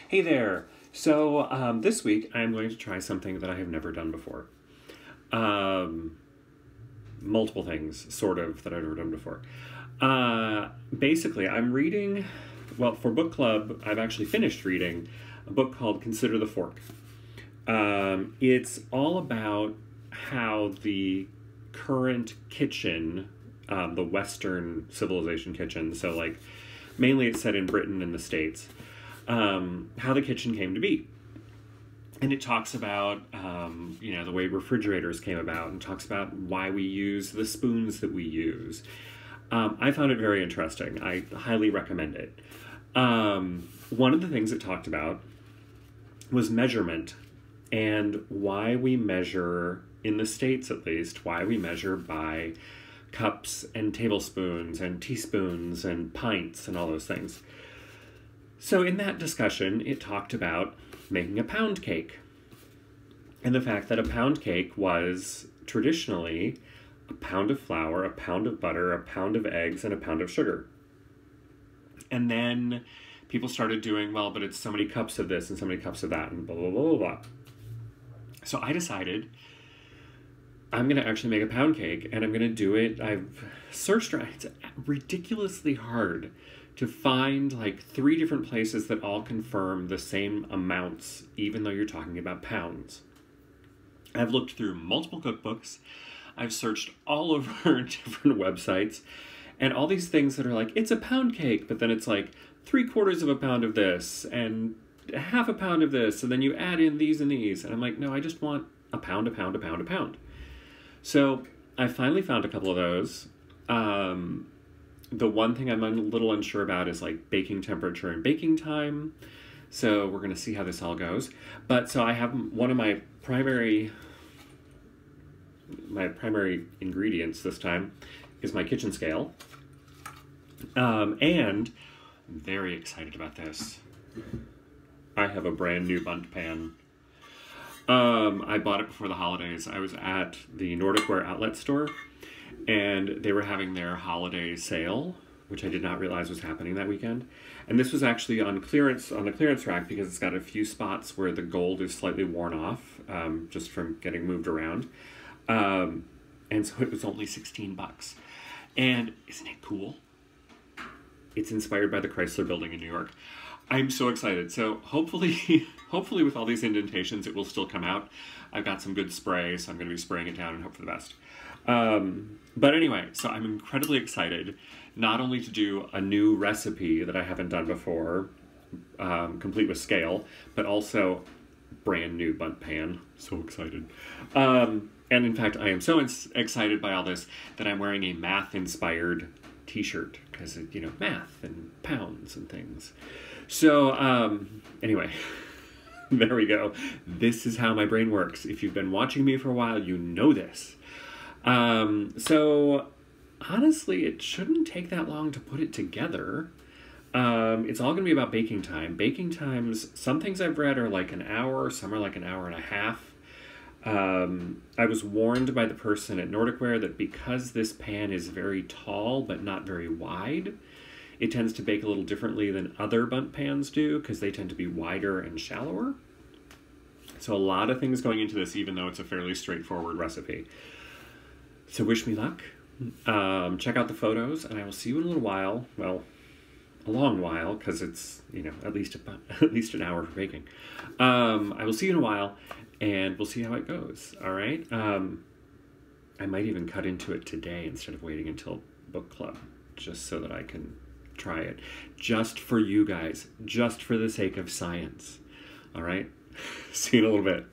Hey there. So this week I'm going to try something that I have never done before. Um, Multiple things, sort of, that I've never done before. Basically, I'm reading, well, for book club, I've actually finished reading a book called Consider the Fork. It's all about how the current kitchen, the Western civilization kitchen, so like mainly it's set in Britain and the States, how the kitchen came to be. And it talks about, the way refrigerators came about, and talks about why we use the spoons that we use. I found it very interesting. I highly recommend it. One of the things it talked about was measurement, and why we measure, in the States at least, why we measure by cups and tablespoons and teaspoons and pints and all those things. So in that discussion, it talked about making a pound cake, and the fact that a pound cake was traditionally a pound of flour, a pound of butter, a pound of eggs, and a pound of sugar. And then people started doing, well, but it's so many cups of this and so many cups of that and blah, blah, blah, blah, blah. So I decided I'm going to actually make a pound cake, and I'm going to do it. I've searched around. It's ridiculously hard to find like 3 different places that all confirm the same amounts, even though you're talking about pounds. I've looked through multiple cookbooks. I've searched all over different websites, and all these things that are like, it's a pound cake, but then it's like 3/4 of a pound of this and half a pound of this, and then you add in these and these. And I'm like, no, I just want a pound, a pound, a pound, a pound. So I finally found a couple of those. The one thing I'm a little unsure about is like baking temperature and baking time. So we're going to see how this all goes. But so I have one of my primary ingredients this time is my kitchen scale. And I'm very excited about this. I have a brand new bundt pan. I bought it before the holidays. I was at the Nordic Wear outlet store, and they were having their holiday sale, which I did not realize was happening that weekend. And this was actually on clearance, on the clearance rack, because it's got a few spots where the gold is slightly worn off, just from getting moved around. And so it was only $16. And isn't it cool? It's inspired by the Chrysler Building in New York. I'm so excited. So hopefully with all these indentations, it will still come out. I've got some good spray, so I'm going to be spraying it down and hope for the best. But anyway, so I'm incredibly excited, not only to do a new recipe that I haven't done before, complete with scale, but also brand new bundt pan. So excited. And in fact, I am so excited by all this that I'm wearing a math-inspired t-shirt, because, math and pounds and things. So, anyway, there we go. This is how my brain works. If you've been watching me for a while, you know this. So, honestly, it shouldn't take that long to put it together. It's all going to be about baking time. Baking times, some things I've read are like an hour, some are like an hour and a half. I was warned by the person at Nordic Wear that because this pan is very tall but not very wide, it tends to bake a little differently than other bundt pans do, because they tend to be wider and shallower. So a lot of things going into this, even though it's a fairly straightforward recipe. So wish me luck. Check out the photos, and I will see you in a little while. Well, a long while, because it's, at least an hour for baking. I will see you in a while, and we'll see how it goes. All right. I might even cut into it today instead of waiting until book club, just so that I can try it. Just for you guys, just for the sake of science. All right. See you in a little bit.